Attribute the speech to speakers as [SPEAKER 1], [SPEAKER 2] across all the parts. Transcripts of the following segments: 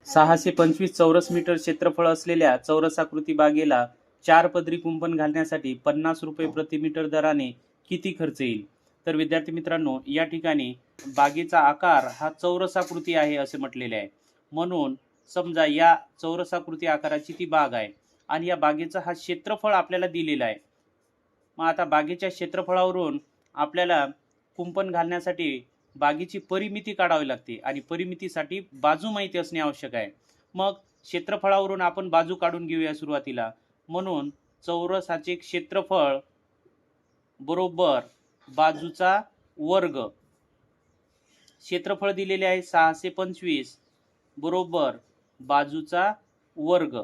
[SPEAKER 1] 625 चौरस मीटर क्षेत्रफळ असलेल्या चौरसाकृती बागेला 4 पदरी कुंपण घालण्यासाठी 50 रुपये प्रति मीटर दराने किती खर्च येईल? तर विद्यार्थी मित्रांनो, या ठिकाणी बागेचा आकार हा चौरसाकृती आहे असे म्हटलेले आहे. म्हणून समजा या चौरसाकृती आकाराची ती बाग आहे आणि या बागेचा हा क्षेत्रफळ आपल्याला दिलेला आहे. मग आता बागेच्या क्षेत्रफळावरून आपल्याला कुंपण घालण्यासाठी बागेची परिमिती काढावी लागते आणि परिमितीसाठी बाजू माहिती असणे आवश्यक आहे. मग क्षेत्रफळावरून आपण बाजू काढून घेऊया सुरुवातीला. म्हणून चौरसाचे क्षेत्रफळ बरोबर बाजूचा वर्ग. क्षेत्रफळ दिलेले आहे 625 बरोबर बाजूचा वर्ग.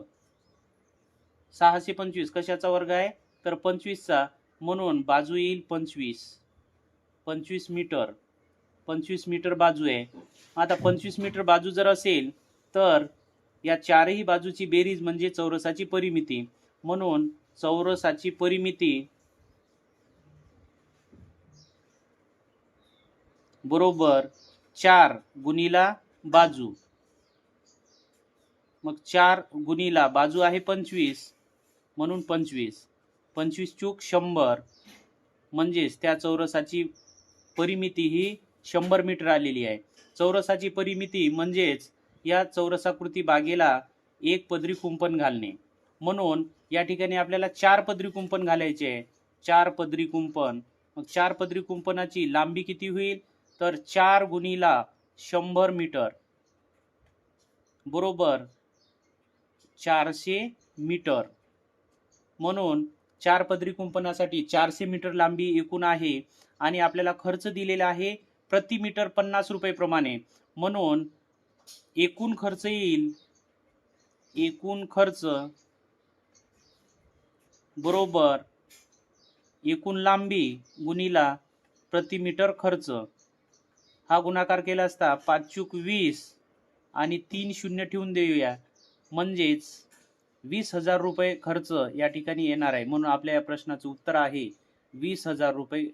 [SPEAKER 1] 625 कशाचा वर्ग आहे? तर 25चा. म्हणून बाजू येईल 25 मीटर. 25 मीटर बाजू आहे. आता 25 मीटर बाजू जर असेल तर या चारही बाजूची बेरीज म्हणजे चौरसाची परिमिती. म्हणून चौरसाची परिमिती बरोबर 4 गुणिला बाजू. मग 4 गुणिला बाजू आहे 25 म्हणून 25 चूक 100 म्हणजेच त्या चौरसाची परिमिती ही 100 मीटर आलेली आहे. चौरसाची परिमिती म्हणजेच या चौरसाकृती बागेला 1 पदरी कुंपण घालणे. म्हणून या ठिकाणी आपल्याला 4 पदरी कुंपण घालायचे आहे. 4 पदरी कुंपण. मग 4 पदरी कुंपणाची लांबी किती होईल? तर 4 गुणिला 100 मीटर बरोबर 400 मीटर. म्हणून 4 पदरी कुंपणासाठी 400 मीटर लांबी एकूण आहे आणि आपल्याला खर्च दिलेला आहे प्रति मीटर 50 रुपये प्रमाणे. म्हणून एकूण खर्च येईल, एकूण खर्च बरोबर एकूण लांबी गुणिला प्रति मीटर खर्च. हा गुणाकार केला असता 5 चूक 20 आणि 3 शून्य ठेवून देऊया म्हणजेच 20,000 रुपये खर्च या ठिकाणी येणार आहे. म्हणून आपल्या या प्रश्नाचं उत्तर आहे 20,000 रुपये